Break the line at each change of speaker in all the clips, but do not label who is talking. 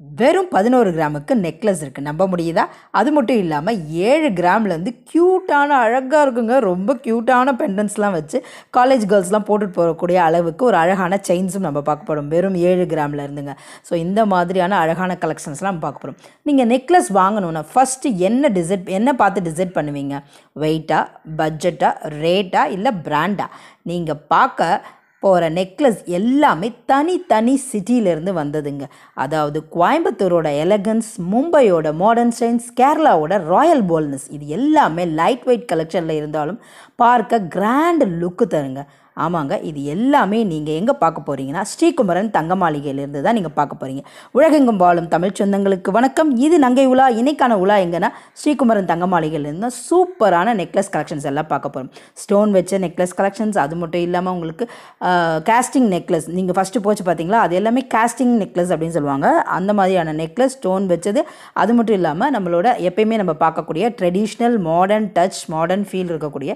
வெறும் 11 கிராமுக்கு நெக்லஸ் இருக்குது. நம்ப முடியுதா? அது மட்டும் இல்லாமல் 7 கிராம்லேருந்து க்யூட்டான அழகாக இருக்குங்க. ரொம்ப க்யூட்டான பெண்டன்ஸ்லாம் வச்சு காலேஜ் கேர்ள்ஸ்லாம் போட்டுட்டு போகக்கூடிய அளவுக்கு ஒரு அழகான செயின்ஸும் நம்ம பார்க்க போகிறோம். வெறும் 7 கிராமில் இருந்துங்க. ஸோ இந்த மாதிரியான அழகான கலெக்ஷன்ஸ்லாம் நம்ம பார்க்க போகிறோம். நீங்கள் நெக்லஸ் வாங்கணுன்னா ஃபஸ்ட்டு என்ன பார்த்து டிசைட் பண்ணுவீங்க? வெயிட்டா, பட்ஜெட்டா, ரேட்டா, இல்லை பிராண்டா? நீங்கள் பார்க்க போகிற நெக்லஸ் எல்லாமே தனி சிட்டியிலேருந்து வந்ததுங்க. அதாவது கோயம்புத்தூரோட எலகன்ஸ், மும்பையோட மாடர்ன் ஸ்டைல்ஸ், கேரளாவோட ராயல் போல்ட்னஸ், இது எல்லாமே லைட் வெயிட் கலெக்ஷனில் இருந்தாலும் பார்க்க கிராண்ட் லுக்கு தருங்க. ஆமாங்க, இது எல்லாமே நீங்கள் எங்கே பார்க்க போகிறீங்கன்னா ஸ்ரீகுமரன் தங்க மாளிகையிலேருந்து தான் நீங்கள் பார்க்க போகிறீங்க. உலகெங்கும் வாழும் தமிழ் சொந்தங்களுக்கு வணக்கம். இது நங்கை உலா. இன்னைக்கான உலா எங்கன்னா ஸ்ரீகுமரன் தங்க மாளிகையிலேருந்து தான் சூப்பரான நெக்லஸ் கலெக்ஷன்ஸ் எல்லாம் பார்க்க போகிறோம். ஸ்டோன் வச்ச நெக்லஸ் கலெக்ஷன்ஸ், அது மட்டும் இல்லாமல் உங்களுக்கு காஸ்டிங் நெக்லஸ், நீங்கள் ஃபஸ்ட்டு போச்சு பார்த்தீங்களா, அது எல்லாமே காஸ்டிங் நெக்லஸ் அப்படின்னு சொல்லுவாங்க. அந்த மாதிரியான நெக்லஸ் ஸ்டோன் வச்சது. அது மட்டும் இல்லாமல் நம்மளோட எப்பயுமே நம்ம பார்க்கக்கூடிய traditional modern touch, modern feel இருக்கக்கூடிய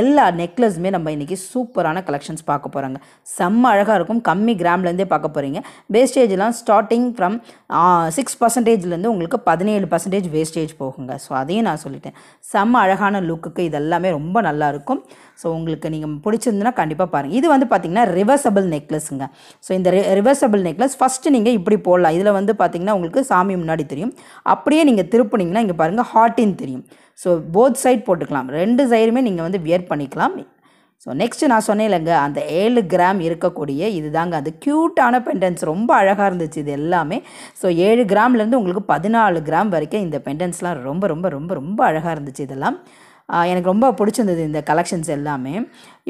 எல்லா நெக்லஸுமே நம்ம இன்றைக்கி சூப்பரான கலெக்ஷன்ஸ் பார்க்க போகிறாங்க. செம்ம அழகாக இருக்கும். கம்மி கிராம்லேருந்தே பார்க்க போகிறீங்க. வேஸ்டேஜ்லாம் ஸ்டார்டிங் ஃப்ரம் 6% உங்களுக்கு 17% வேஸ்டேஜ் போகுங்க. ஸோ அதையும் நான் சொல்லிட்டேன். செம்ம அழகான லுக்குக்கு இதெல்லாமே ரொம்ப நல்லாயிருக்கும். ஸோ உங்களுக்கு நீங்கள் பிடிச்சிருந்துன்னா கண்டிப்பாக பாருங்கள். இது வந்து பார்த்திங்கன்னா ரிவர்சபிள் நெக்லஸுங்க. ஸோ இந்த ரிவர்சபிள் நெக்லஸ் ஃபஸ்ட்டு நீங்கள் இப்படி போடலாம். இதில் வந்து பார்த்திங்கன்னா உங்களுக்கு சாமி முன்னாடி தெரியும். அப்படியே நீங்கள் திருப்புனீங்கன்னா இங்கே பாருங்கள் ஹார்ட்டின் தெரியும். ஸோ போத் சைட் போட்டுக்கலாம். 2 சைடுமே நீங்கள் வந்து வியர் பண்ணிக்கலாம். ஸோ நெக்ஸ்ட்டு நான் சொன்னேன் இல்லைங்க, அந்த 7 கிராம் இருக்கக்கூடிய இது தாங்க அது க்யூட்டான பெண்டன்ஸ். ரொம்ப அழகாக இருந்துச்சு இது எல்லாமே. ஸோ 7 கிராம்லேருந்து உங்களுக்கு 14 கிராம் வரைக்கும் இந்த பெண்டன்ஸ்லாம் ரொம்ப ரொம்ப ரொம்ப ரொம்ப அழகாக இருந்துச்சு. இதெல்லாம் எனக்கு ரொம்ப பிடிச்சிருந்தது இந்த கலெக்ஷன்ஸ் எல்லாமே.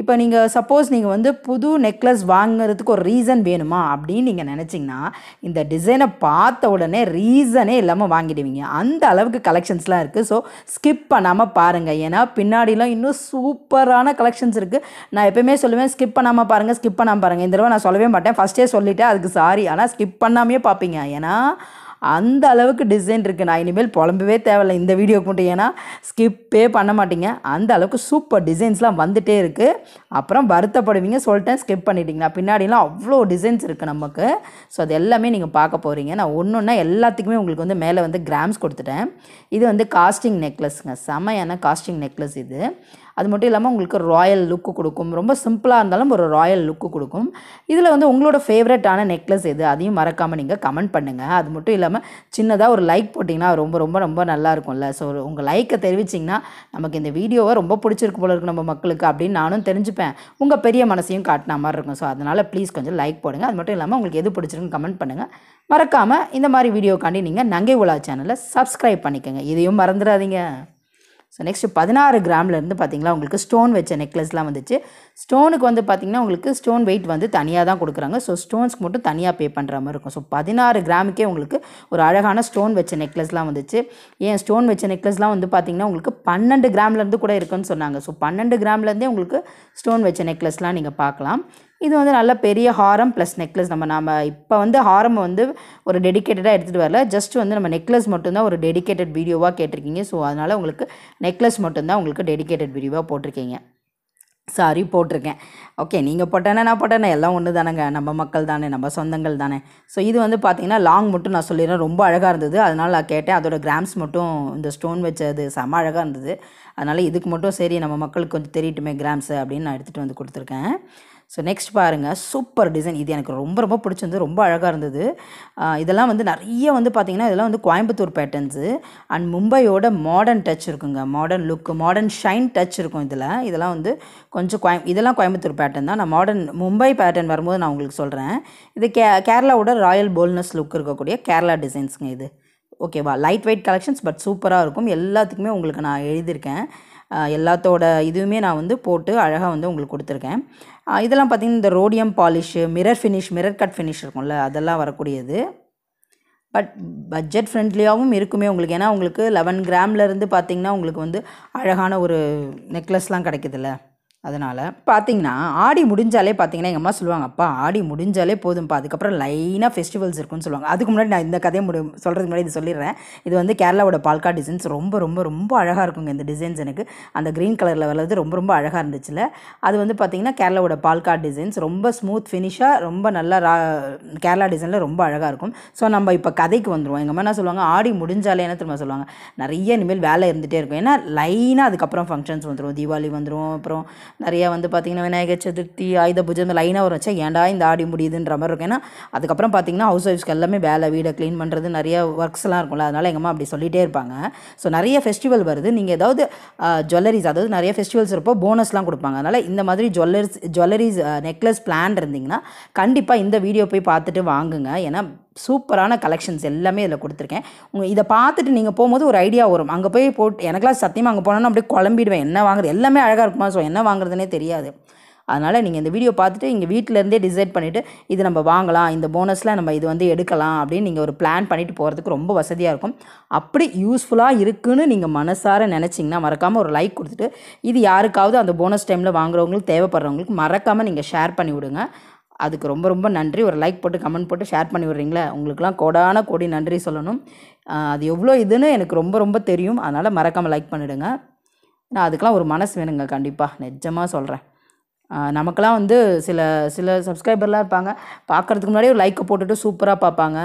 இப்போ நீங்கள் சப்போஸ் நீங்கள் வந்து புது நெக்லஸ் வாங்குறதுக்கு ஒரு ரீசன் வேணுமா அப்படின்னு நீங்கள் நினச்சிங்கன்னா இந்த டிசைனை பார்த்த உடனே ரீசனே இல்லாமல் வாங்கிடுவீங்க. அந்த அளவுக்கு கலெக்ஷன்ஸ்லாம் இருக்குது. ஸோ ஸ்கிப் பண்ணாமல் பாருங்கள். ஏன்னா பின்னாடிலாம் இன்னும் சூப்பரான கலெக்ஷன்ஸ் இருக்குது. நான் எப்போயுமே சொல்லுவேன், ஸ்கிப் பண்ணாமல் பாருங்கள், ஸ்கிப் பண்ணாமல் பாருங்கள். இந்த தடவை நான் சொல்லவே மாட்டேன், ஃபஸ்ட்டே சொல்லிவிட்டேன், அதுக்கு சாரி. ஆனால் ஸ்கிப் பண்ணாமையே பார்ப்பீங்க. ஏன்னா அந்த அளவுக்கு டிசைன் இருக்குது. நான் இனிமேல் புலம்பவே தேவையில்லை இந்த வீடியோக்கு மட்டும். ஏன்னா ஸ்கிப்பே பண்ண மாட்டீங்க. அந்த அளவுக்கு சூப்பர் டிசைன்ஸ்லாம் வந்துகிட்டே இருக்குது. அப்புறம் வருத்தப்படுவீங்க, சொல்லிட்டேன் ஸ்கிப் பண்ணிட்டீங்கன்னா. பின்னாடிலாம் அவ்வளோ டிசைன்ஸ் இருக்குது நமக்கு. ஸோ அது எல்லாமே நீங்கள் பார்க்க போகிறீங்க. நான் ஒன்றுன்னா எல்லாத்துக்குமே உங்களுக்கு வந்து மேலே வந்து கிராம்ஸ் கொடுத்துட்டேன். இது வந்து காஸ்டிங் நெக்லஸ்ங்க. செமையான காஸ்டிங் நெக்லஸ் இது. அது மட்டும் இல்லாமல் உங்களுக்கு ராயல் லுக்கு கொடுக்கும். ரொம்ப சிம்பிளாக இருந்தாலும் ஒரு ராயல் லுக்கு கொடுக்கும். இதில் வந்து உங்களோட ஃபேவரட்டான நெக்லஸ் எது, அதையும் மறக்காமல் நீங்கள் கமெண்ட் பண்ணுங்கள். அது மட்டும் இல்லாமல் சின்னதாக ஒரு லைக் போட்டிங்கன்னா ரொம்ப ரொம்ப ரொம்ப நல்லா இருக்கும்ல. ஸோ உங்கள் லைக்கை தெரிவிச்சிங்கன்னா நமக்கு இந்த வீடியோவை ரொம்ப பிடிச்சிருக்கு போல இருக்குது நம்ம மக்களுக்கு அப்படின்னு நானும் தெரிஞ்சுப்பேன். உங்கள் பெரிய மனசையும் காட்டின மாதிரி இருக்கும். ஸோ அதனால் ப்ளீஸ் கொஞ்சம் லைக் போடுங்க. அது மட்டும் இல்லாமல் உங்களுக்கு எது பிடிச்சிருக்குன்னு கமெண்ட் பண்ணுங்கள். மறக்காமல் இந்த மாதிரி வீடியோக்காண்டி நீங்கள் நங்கை உலா சேனலை சப்ஸ்கிரைப் பண்ணிக்கோங்க. இதையும் மறந்துடாதீங்க. ஸோ நெக்ஸ்ட்டு 16 கிராம்லேருந்து பார்த்திங்களா உங்களுக்கு ஸ்டோன் வச்ச நெக்லஸ்லாம் வந்துச்சு. ஸ்டோனுக்கு வந்து பார்த்திங்கன்னா உங்களுக்கு ஸ்டோன் வெயிட் வந்து தனியாக தான் கொடுக்குறாங்க. ஸோ ஸ்டோன்ஸ்க்கு மட்டும் தனியாக பே பண்ணுற மாதிரி இருக்கும். ஸோ 16 கிராமுக்கே உங்களுக்கு ஒரு அழகான ஸ்டோன் வச்ச நெக்லஸ்லாம் வந்துச்சு. ஏன் ஸ்டோன் வச்ச நெக்லஸ்லாம் வந்து பார்த்திங்கன்னா உங்களுக்கு 12 கிராம்லேருந்து கூட இருக்குன்னு சொன்னாங்க. ஸோ 12 கிராம்லேருந்தே உங்களுக்கு ஸ்டோன் வச்ச நெக்லஸ்லாம் நீங்கள் பார்க்கலாம். இது வந்து நல்ல பெரிய ஹாரம் ப்ளஸ் நெக்லஸ். நம்ம இப்போ வந்து ஹாரம் வந்து ஒரு டெடிக்கேட்டடாக எடுத்துகிட்டு வரல. ஜஸ்ட் வந்து நம்ம நெக்லஸ் மட்டும்தான் ஒரு டெடிக்கேட்டட் வீடியோவாக கேட்டிருக்கீங்க. ஸோ அதனால் உங்களுக்கு நெக்லஸ் மட்டும்தான் உங்களுக்கு டெடிக்கேட்டட் வீடியோவாக போட்டிருக்கேன். ஓகே, நீங்கள் போட்டேன்னா நான் போட்டேன்னா எல்லாம் ஒன்று தானேங்க. நம்ம மக்கள் தானே, நம்ம சொந்தங்கள் தானே. ஸோ இது வந்து பார்த்திங்கன்னா லாங் மட்டும் நான் சொல்லிடுறேன். ரொம்ப அழகாக இருந்தது. அதனால் நான் கேட்டேன். அதோட கிராம்ஸ் மட்டும் இந்த ஸ்டோன் வச்சது செம அழகாக இருந்தது. அதனால் இதுக்கு மட்டும் சரி நம்ம மக்களுக்கு கொஞ்சம் தெரியட்டுமே கிராம்ஸு அப்படின்னு நான் எடுத்துகிட்டு வந்து கொடுத்துருக்கேன். ஸோ நெக்ஸ்ட் பாருங்கள், சூப்பர் டிசைன். இது எனக்கு ரொம்ப ரொம்ப பிடிச்சிருந்தது. ரொம்ப அழகாக இருந்தது. இதெல்லாம் வந்து நிறைய வந்து பார்த்திங்கன்னா இதெல்லாம் வந்து கோயம்புத்தூர் பேட்டர்ன்ஸு அண்ட் மும்பையோட மாடர்ன் டச் இருக்குங்க. Modern look, modern shine touch இருக்கும் இதெல்லாம் வந்து கொஞ்சம் இதெல்லாம் கோயம்புத்தூர் பேட்டர்ன் தான். நான் மும்பை பேட்டர்ன் வரும்போது நான் உங்களுக்கு சொல்கிறேன். இது கேரளாவோட ராயல் போல்ட்னஸ் லுக் இருக்கக்கூடிய கேரளா டிசைன்ஸுங்க இது. ஓகேவா? லைட் வெயிட் கலெக்ஷன்ஸ் பட் சூப்பராக இருக்கும். எல்லாத்துக்குமே உங்களுக்கு நான் எழுதியிருக்கேன். எல்லாத்தோட இதுவுமே நான் வந்து போட்டு அழகாக வந்து உங்களுக்கு கொடுத்துருக்கேன். இதெல்லாம் பார்த்திங்கன்னா இந்த rhodium polish, mirror cut finish இருக்கும்ல, அதெல்லாம் வரக்கூடியது. பட் பட்ஜெட் ஃப்ரெண்ட்லியாகவும் இருக்குமே உங்களுக்கு. ஏன்னா உங்களுக்கு 11 கிராம்லேருந்து பார்த்திங்கன்னா உங்களுக்கு வந்து அழகான ஒரு நெக்லஸ்லாம் கிடைக்குதுல்ல. அதனால் பார்த்தீங்கன்னா ஆடி முடிஞ்சாலே பார்த்தீங்கன்னா எங்கள் அம்மா சொல்லுவாங்க, அப்பா ஆடி முடிஞ்சாலே போதும்ப்பா, அதுக்கப்புறம் லைனாக ஃபெஸ்டிவல்ஸ் இருக்குன்னு சொல்லுவாங்க. அதுக்கு முன்னாடி நான் இந்த கதையை சொல்கிறதுக்கு முன்னாடி இது சொல்லிடுறேன். இது வந்து கேரளாவோட பால்கா டிசைன்ஸ் ரொம்ப ரொம்ப ரொம்ப அழகாக இருக்குங்க. இந்த டிசைன்ஸ் எனக்கு அந்த க்ரீன் கலரில் வர்றது ரொம்ப ரொம்ப அழகாக இருந்துச்சுல. அது வந்து பார்த்திங்கன்னா கேரளாவோட பால்கா டிசைன்ஸ் ரொம்ப ஸ்மூத் ஃபினிஷாக ரொம்ப நல்லா கேரளா டிசைனில் ரொம்ப அழகாக இருக்கும். ஸோ நம்ம இப்போ கதைக்கு வந்துடுவோம். எங்கள் அம்மா என்ன சொல்லுவாங்க, ஆடி முடிஞ்சாலே என்ன திரும்ப சொல்லுவாங்க, நிறைய இனிமேல் வேலை இருந்துகிட்டே இருக்கும். ஏன்னா லைனாக அதுக்கப்புறம் ஃபங்க்ஷன்ஸ் வந்துடும், தீபாவளி வந்துடும், அப்புறம் நிறையா வந்து பார்த்திங்கன்னா விநாயகர் சதுர்த்தி, ஆயுத பூஜை, இந்த லைனாக ஒரு வச்சா ஏன்டா இந்த ஆடி முடியுதுன்ற மாதிரி இருக்கும். ஏன்னா அதுக்கப்புறம் பார்த்திங்கன்னா ஹவுஸ் ஒய்ஃப்ஸ்க்கு எல்லாமே வேலை, வீடை க்ளீன் பண்ணுறது, நிறைய ஒர்க்ஸ்லாம் இருக்கும்ல. அதனால் எங்கள் அம்மா அப்படி சொல்லிகிட்டே இருப்பாங்க. ஸோ நிறைய ஃபெஸ்டிவல் வருது, நீங்கள் ஏதாவது ஜுவல்லரிஸ், அதாவது நிறைய ஃபெஸ்டிவல்ஸ் இருப்போ போனஸ்லாம் கொடுப்பாங்க. அதனால் இந்த மாதிரி ஜுவல்லரிஸ் நெக்லஸ் பிளான் இருந்திங்கன்னா கண்டிப்பாக இந்த வீடியோ போய் பார்த்துட்டு வாங்குங்க. ஏன்னா சூப்பரான கலெக்ஷன்ஸ் எல்லாமே இதில் கொடுத்துருக்கேன். இதை பார்த்துட்டு நீங்கள் போகும்போது ஒரு ஐடியா வரும். அங்கே போய் எனக்கெல்லாம் சத்தியமாக அங்கே போனோன்னா அப்படியே குழம்பிடுவேன், என்ன வாங்குறது, எல்லாமே அழகாக இருக்குமா, ஸோ என்ன வாங்குறதுனே தெரியாது. அதனால் நீங்கள் இந்த வீடியோ பார்த்துட்டு இங்கே வீட்டிலேருந்தே டிசைட் பண்ணிவிட்டு இது நம்ம வாங்கலாம், இந்த போனஸில் நம்ம இது வந்து எடுக்கலாம் அப்படின்னு நீங்கள் ஒரு பிளான் பண்ணிவிட்டு போகிறதுக்கு ரொம்ப வசதியாக இருக்கும். அப்படி யூஸ்ஃபுல்லாக இருக்குன்னு நீங்கள் மனசார நினச்சிங்கன்னா மறக்காமல் ஒரு லைக் கொடுத்துட்டு, இது யாருக்காவது அந்த போனஸ் டைமில் வாங்குறவங்களுக்கு தேவைப்படுறவங்களுக்கு மறக்காமல் நீங்கள் ஷேர் பண்ணி விடுங்க. அதுக்கு ரொம்ப ரொம்ப நன்றி. ஒரு லைக் போட்டு கமெண்ட் போட்டு ஷேர் பண்ணி விட்றீங்களே, உங்களுக்குலாம் கோடான கோடி நன்றி சொல்லணும். அது எவ்வளோ இதுன்னு எனக்கு ரொம்ப ரொம்ப தெரியும். அதனால் மறக்காமல் லைக் பண்ணிவிடுங்க. நான் அதுக்கெலாம் ஒரு மனசு வேணுங்க, கண்டிப்பாக நிஜமாக சொல்கிறேன். நமக்கெல்லாம் வந்து சில சப்ஸ்கிரைபர்லாம் இருப்பாங்க, பார்க்குறதுக்கு முன்னாடியே ஒரு லைக்கை போட்டுட்டு சூப்பராக பார்ப்பாங்க.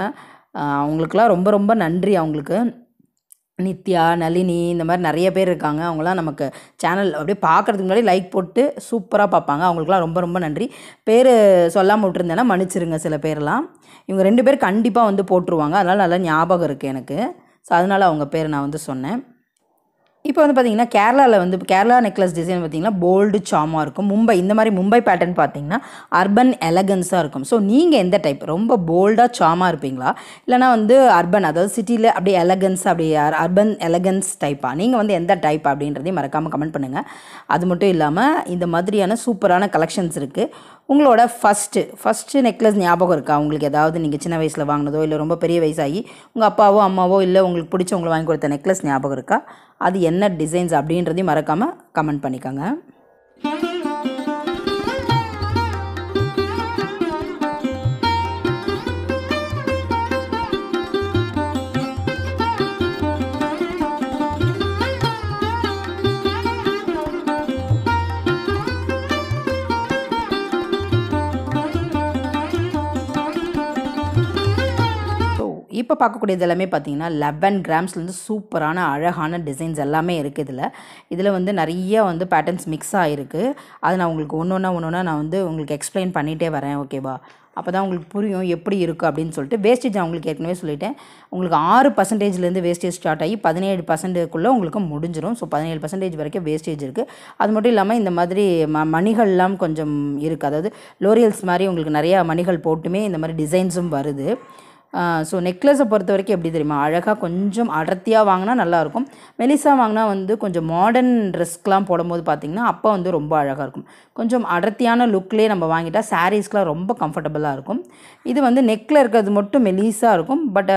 அவங்களுக்குலாம் ரொம்ப ரொம்ப நன்றி. அவங்களுக்கு நித்யா, நளினி, இந்த மாதிரி நிறைய பேர் இருக்காங்க. அவங்களாம் நமக்கு சேனல் அப்படியே பார்க்குறதுக்கு முன்னாடி லைக் போட்டு சூப்பராக பார்ப்பாங்க. அவங்களுக்குலாம் ரொம்ப ரொம்ப நன்றி. பேர் சொல்லாமல் விட்டுருந்தேன்னா மன்னிச்சிருங்க. சில பேர்லாம் இவங்க 2 பேர் கண்டிப்பாக வந்து போட்டுருவாங்க, அதனால் நல்லா ஞாபகம் இருக்குது எனக்கு. ஸோ அதனால் அவங்க பேர் நான் வந்து சொன்னேன். இப்போ வந்து பார்த்திங்கன்னா கேரளாவில் வந்து கேரளா நெக்லஸ் டிசைன் பார்த்திங்கன்னா போல்டு சாமாக இருக்கும். இந்த மாதிரி மும்பை பேட்டர்ன் பார்த்திங்கன்னா அர்பன் எலகன்ஸாக இருக்கும். ஸோ நீங்கள் எந்த டைப், ரொம்ப போல்டாக சாமாக இருப்பீங்களா, இல்லைனா வந்து அர்பன், அதாவது சிட்டியில் அப்படியே எலகன்ஸ், அப்படி அர்பன் எலகன்ஸ் டைப்பாக, நீங்கள் வந்து எந்த டைப் அப்படின்றதையும் மறக்காமல் கமெண்ட் பண்ணுங்கள். அது மட்டும் இல்லாமல் இந்த மாதிரியான சூப்பரான கலெக்ஷன்ஸ் இருக்குது. உங்களோட ஃபஸ்ட்டு நெக்லஸ் ஞாபகம் இருக்கா உங்களுக்கு? ஏதாவது நீங்கள் சின்ன வயசில் வாங்கினதோ, இல்லை ரொம்ப பெரிய வயசாகி உங்கள் அப்பாவோ அம்மாவோ இல்லை உங்களுக்கு பிடிச்சவங்களை வாங்கி கொடுத்த நெக்லஸ் ஞாபகம் இருக்கா? அது என்ன டிசைன்ஸ் அப்படின்றதையும் மறக்காமல் கமெண்ட் பண்ணிக்கோங்க. இப்போ பார்க்கக்கூடியது எல்லாமே பார்த்தீங்கன்னா 11 கிராம்ஸ்லேருந்து சூப்பரான அழகான டிசைன்ஸ் எல்லாமே இருக்குது. இதில் வந்து நிறைய வந்து பேட்டர்ன்ஸ் மிக்ஸ் ஆகிருக்கு. அதை நான் உங்களுக்கு ஒன்று ஒன்றா நான் வந்து உங்களுக்கு எக்ஸ்பிளைன் பண்ணிகிட்டே வரேன், ஓகேவா? அப்போ தான் உங்களுக்கு புரியும் எப்படி இருக்குது அப்படின்னு சொல்லிட்டு. வேஸ்டேஜ் நான் உங்களுக்கு ஏற்கனவே சொல்லிட்டேன், உங்களுக்கு 6% வேஸ்டேஜ் ஸ்டார்ட் ஆகி 17%க்குள்ளே உங்களுக்கு முடிஞ்சிடும். ஸோ 17% வரைக்கும் வேஸ்டேஜ் இருக்குது. அது மட்டும் இல்லாமல் இந்த மாதிரி மணிகள்லாம் கொஞ்சம் இருக்குது, அதாவது லோரியல்ஸ் மாதிரி உங்களுக்கு நிறையா மணிகள் போட்டுமே இந்த மாதிரி டிசைன்ஸும் வருது. ஸோ நெக்லஸை பொறுத்த வரைக்கும் எப்படி தெரியுமா, அழகாக கொஞ்சம் அடர்த்தியாக வாங்கினா நல்லாயிருக்கும். மெலிசாக வாங்கினா வந்து கொஞ்சம் மாடர்ன் ட்ரெஸ்க்கெலாம் போடும்போது பார்த்திங்கன்னா அப்போ வந்து ரொம்ப அழகாக இருக்கும். கொஞ்சம் அடர்த்தியான லுக்லேயே நம்ம வாங்கிட்டால் சாரீஸ்க்கெலாம் ரொம்ப கம்ஃபர்டபுளாக இருக்கும். இது வந்து நெக்கில் இருக்கிறது மட்டும் மெலிசாக இருக்கும், பட்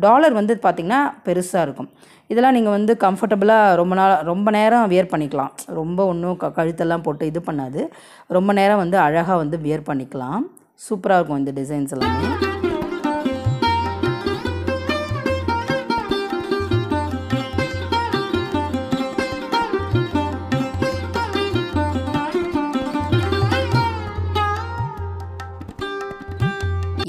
டாலர் வந்து பார்த்திங்கன்னா பெருசாக இருக்கும். இதெல்லாம் நீங்கள் வந்து கம்ஃபர்டபுளாக ரொம்ப நேரம் வியர் பண்ணிக்கலாம். ரொம்ப ஒன்றும் கழுத்தெல்லாம் போட்டு இது பண்ணாது, ரொம்ப நேரம் வந்து அழகாக வந்து வியர் பண்ணிக்கலாம். சூப்பராக இருக்கும் இந்த டிசைன்ஸ் எல்லாமே.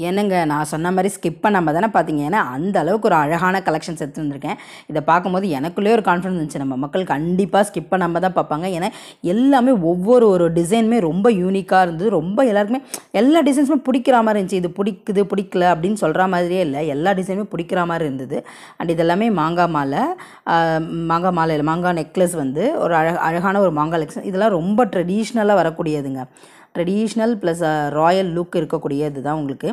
என்னங்க நான் சொன்ன மாதிரி ஸ்கிப் பண்ணாமல் தானே பார்த்தீங்க. ஏன்னா அந்த அளவுக்கு ஒரு அழகான கலெக்ஷன்ஸ் எடுத்து வந்திருக்கேன். இதை பார்க்கும்போது எனக்குள்ளேயே ஒரு கான்ஃபிடன்ஸ் இருந்துச்சு, நம்ம மக்கள் கண்டிப்பாக ஸ்கிப் பண்ணாமல் தான் பார்ப்பாங்க. ஏன்னா எல்லாமே ஒரு டிசைனுமே ரொம்ப யூனிக்காக இருந்தது. ரொம்ப எல்லாருக்குமே எல்லா டிசைன்ஸுமே பிடிக்கிற மாதிரி இருந்துச்சு. இது பிடிக்கல அப்படின்னு சொல்கிற மாதிரியே இல்லை, எல்லா டிசைனுமே பிடிக்கிற மாதிரி இருந்தது. அண்ட் இதெல்லாமே மாங்காய் நெக்லஸ் வந்து ஒரு அழகான ஒரு மாங்காய் நெக்லஸ். இதெல்லாம் ரொம்ப ட்ரெடிஷ்னலாக வரக்கூடியதுங்க. ட்ரெடிஷ்னல் ப்ளஸ் ராயல் லுக் இருக்கக்கூடியது தான் உங்களுக்கு.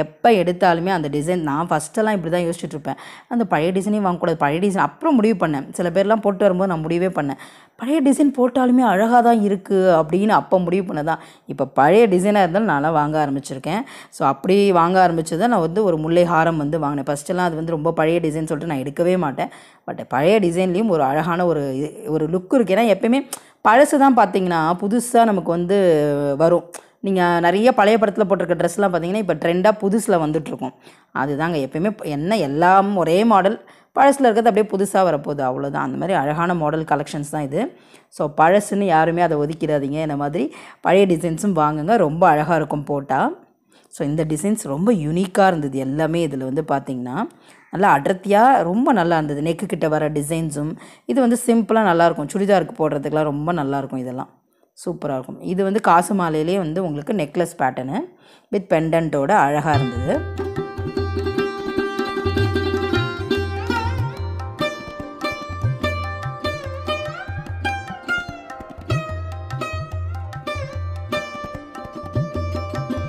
எப்போ எடுத்தாலுமே அந்த டிசைன், நான் ஃபஸ்ட்டெல்லாம் இப்படி தான் யோசிச்சுட்ருப்பேன், அந்த பழைய டிசைனையும் வாங்கக்கூடாது, பழைய டிசைன். அப்புறம் முடிவு பண்ணேன், சில பேர்லாம் போட்டு வரும்போது நான் முடிவே பண்ணேன், பழைய டிசைன் போட்டாலுமே அழகாக தான் இருக்குது அப்படின்னு அப்போ முடிவு பண்ணதான். இப்போ பழைய டிசைனாக இருந்தாலும் நான்லாம் வாங்க ஆரம்பிச்சிருக்கேன். ஸோ அப்படி வாங்க ஆரம்பிச்சது தான் நான் வந்து ஒரு முல்லை ஹாரம் வந்து வாங்கினேன். ஃபஸ்ட்டெல்லாம் அது வந்து ரொம்ப பழைய டிசைன் சொல்லிட்டு நான் எடுக்கவே மாட்டேன். பட் பழைய டிசைன்லேயும் ஒரு அழகான ஒரு லுக் இருக்குது. ஏன்னா எப்போயுமே பழசு தான் பார்த்தீங்கன்னா புதுசாக நமக்கு வந்து வரும். நீங்கள் நிறைய பழைய படத்தில் போட்டிருக்க ட்ரெஸ்லாம் பார்த்தீங்கன்னா இப்போ ட்ரெண்டாக புதுசில் வந்துட்டுருக்கும். அதுதாங்க எப்பயுமே என்ன எல்லாம் ஒரே மாடல், பழசில் இருக்கிறது அப்படியே புதுசாக வரப்போகுது, அவ்வளோதான். அந்த மாதிரி அழகான மாடல் கலெக்ஷன்ஸ் தான் இது. ஸோ பழசுன்னு யாருமே அதை ஒதுக்கிடாதீங்க. இந்த மாதிரி பழைய டிசைன்ஸும் வாங்குங்க, ரொம்ப அழகாக இருக்கும் போட்டால். ஸோ இந்த டிசைன்ஸ் ரொம்ப யூனிக்காக இருந்தது எல்லாமே. இதில் வந்து பார்த்திங்கன்னா நல்லா அடர்த்தியாக ரொம்ப நல்லா இருந்தது. நெக்கு கிட்ட வர டிசைன்ஸும் இது வந்து சிம்பிளாக நல்லாயிருக்கும், சுடிதாருக்கு போடுறதுக்கெலாம் ரொம்ப நல்லாயிருக்கும். இதெல்லாம் சூப்பராக இருக்கும். இது வந்து காசு மாலையிலே வந்து உங்களுக்கு நெக்லஸ் பேட்டர்னு வித் பெண்டன்ட்டோட அழகாக இருந்தது.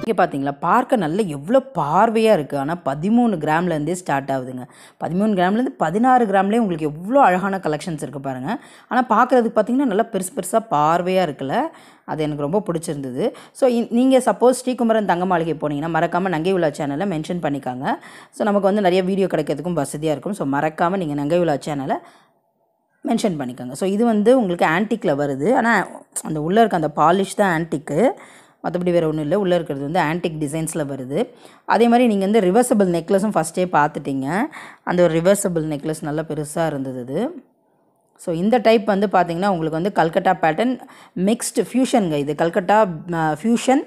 இங்கே பார்த்தீங்களா, பார்க்க நல்ல எவ்வளோ பார்வையாக இருக்குது. ஆனால் 13 கிராம்லேருந்தே ஸ்டார்ட் ஆகுதுங்க. 13 கிராம்லேருந்து 16 கிராம்லேயே உங்களுக்கு எவ்வளோ அழகான கலெக்ஷன்ஸ் இருக்குது பாருங்கள். ஆனால் பார்க்குறதுக்கு பார்த்தீங்கன்னா நல்லா பெருசு பெருசாக பார்வையாக இருக்குல்ல, அது எனக்கு ரொம்ப பிடிச்சிருந்தது. ஸோ நீங்கள் சப்போஸ் ஸ்ரீகுமரன் தங்க மாளிகை போனீங்கன்னா மறக்காமல் நங்கை உலா சேனலை மென்ஷன் பண்ணிக்காங்க. ஸோ நமக்கு வந்து நிறைய வீடியோ கிடைக்கிறதுக்கும் வசதியாக இருக்கும். ஸோ மறக்காமல் நீங்கள் நங்கை உலா சேனலை மென்ஷன் பண்ணிக்கோங்க. ஸோ இது வந்து உங்களுக்கு ஆன்டிக்கில் வருது. ஆனால் அந்த உள்ளே இருக்க அந்த பாலிஷ் தான் ஆன்டிக்கு, மற்றபடி வேறு ஒன்றும் இல்லை. உள்ளே இருக்கிறது வந்து ஆன்டிக் டிசைன்ஸில் வருது. அதே மாதிரி நீங்கள் வந்து ரிவர்சபிள் நெக்லஸும் ஃபஸ்ட்டே பார்த்துட்டிங்க. அந்த ஒரு ரிவர்சபிள் நெக்லஸ் நல்லா பெருசாக இருந்தது அது. ஸோ இந்த டைப் வந்து பார்த்திங்கன்னா உங்களுக்கு வந்து கல்கட்டா பேட்டர்ன் மிக்ஸ்டு ஃப்யூஷனுங்க. இது கல்கட்டா ஃப்யூஷன்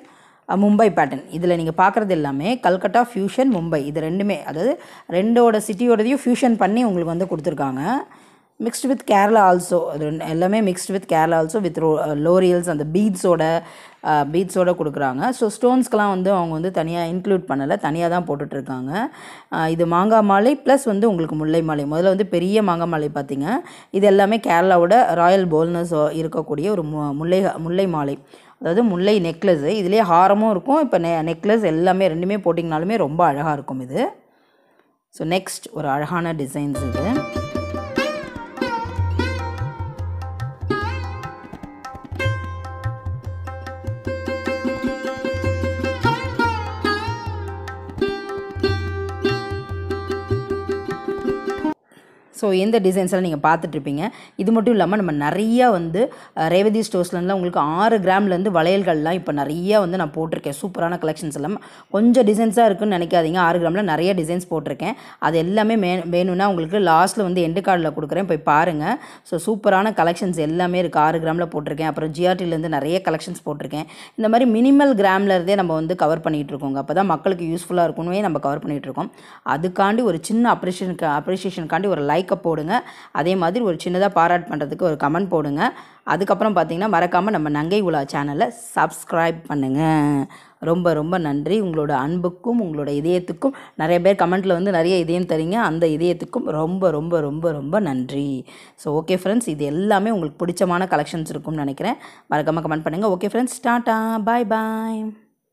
மும்பை பேட்டர்ன். இதில் நீங்கள் பார்க்குறது எல்லாமே கல்கட்டா ஃப்யூஷன் மும்பை, இது ரெண்டுமே, அதாவது ரெண்டோட சிட்டியோடதையும் ஃப்யூஷன் பண்ணி உங்களுக்கு வந்து கொடுத்துருக்காங்க. மிக்ஸ்டு வித் கேரளா ஆல்சோ, அது எல்லாமே mixed with Kerala also with L'Oreal's அந்த பீட்ஸோட கொடுக்குறாங்க. ஸோ ஸ்டோன்ஸ்க்கெலாம் வந்து அவங்க வந்து தனியாக இன்க்ளூட் பண்ணலை, தனியாக தான் போட்டுட்ருக்காங்க. இது மாங்காய் மாலை ப்ளஸ் வந்து உங்களுக்கு முல்லை மாலை. முதல்ல வந்து பெரிய மாங்காய் மாலை பார்த்திங்க, இது எல்லாமே கேரளாவோட ராயல் போல்னஸ் இருக்கக்கூடிய ஒரு முல்லை மாலை, அதாவது முல்லை நெக்லஸ்ஸு. இதுலேயே ஹாரமும் இருக்கும், இப்போ நெக்லஸ் எல்லாமே ரெண்டுமே போட்டிங்கனாலுமே ரொம்ப அழகாக இருக்கும் இது. ஸோ நெக்ஸ்ட் ஒரு அழகான டிசைன்ஸ் இது. ஸோ இந்த டிசைன்ஸ்லாம் நீங்கள் பார்த்துட்ருப்பீங்க. இது மட்டும் இல்லாமல் நம்ம நிறையா வந்து ரேவதி ஸ்டோர்ஸ்லாம் உங்களுக்கு 6 கிராம்லேருந்து வளையல்கள்லாம் இப்போ நிறையா வந்து நான் போட்டிருக்கேன். சூப்பரான கலெக்ஷன்ஸ் எல்லாம் கொஞ்சம் டிசைன்ஸாக இருக்குன்னு நினைக்காதீங்க. 6 கிராமில் நிறைய டிசைன்ஸ் போட்டிருக்கேன். அது எல்லாமே வேணும்னா உங்களுக்கு லாஸ்ட்டில் வந்து எண்டு கார்டில் கொடுக்குறேன், போய் பாருங்கள். ஸோ சூப்பரான கலெக்ஷன்ஸ் எல்லாமே இருக்குது. 6 கிராமில் போட்டிருக்கேன். அப்புறம் ஜிஆர்டிலேருந்து நிறைய கலெக்ஷன்ஸ் போட்டிருக்கேன். இந்த மாதிரி மினிமல் கிராம்லேருந்தே நம்ம வந்து கவர் பண்ணிகிட்ருக்கோங்க. அப்போ தான் மக்களுக்கு யூஸ்ஃபுல்லாக இருக்கணுமே நம்ம கவர் பண்ணிகிட்ருக்கோம். அதுக்காண்டி ஒரு சின்ன அப்ரிஷியேஷனுக்காண்டி ஒரு லைக் போடுங்க. அதே மாதிரி ஒரு சின்னதாக பாராட் பண்ணுறதுக்கு ஒரு கமெண்ட் போடுங்க. அதுக்கப்புறம் பார்த்தீங்கன்னா மறக்காமல் நம்ம நங்கை உலா சேனலை சப்ஸ்கிரைப் பண்ணுங்கள். ரொம்ப ரொம்ப நன்றி. உங்களோட அன்புக்கும் உங்களோட இதயத்துக்கும், நிறைய பேர் கமெண்ட்டில் வந்து நிறைய இதயம் தரீங்க, அந்த இதயத்துக்கும் ரொம்ப ரொம்ப ரொம்ப ரொம்ப நன்றி. ஸோ ஓகே ஃப்ரெண்ட்ஸ், இது எல்லாமே உங்களுக்கு பிடிச்சமான கலெக்ஷன்ஸ் இருக்கும்னு நினைக்கிறேன். மறக்காமல் கமெண்ட் பண்ணுங்கள். ஓகே ஃப்ரெண்ட்ஸ், டாட்டா, பாய் பாய்.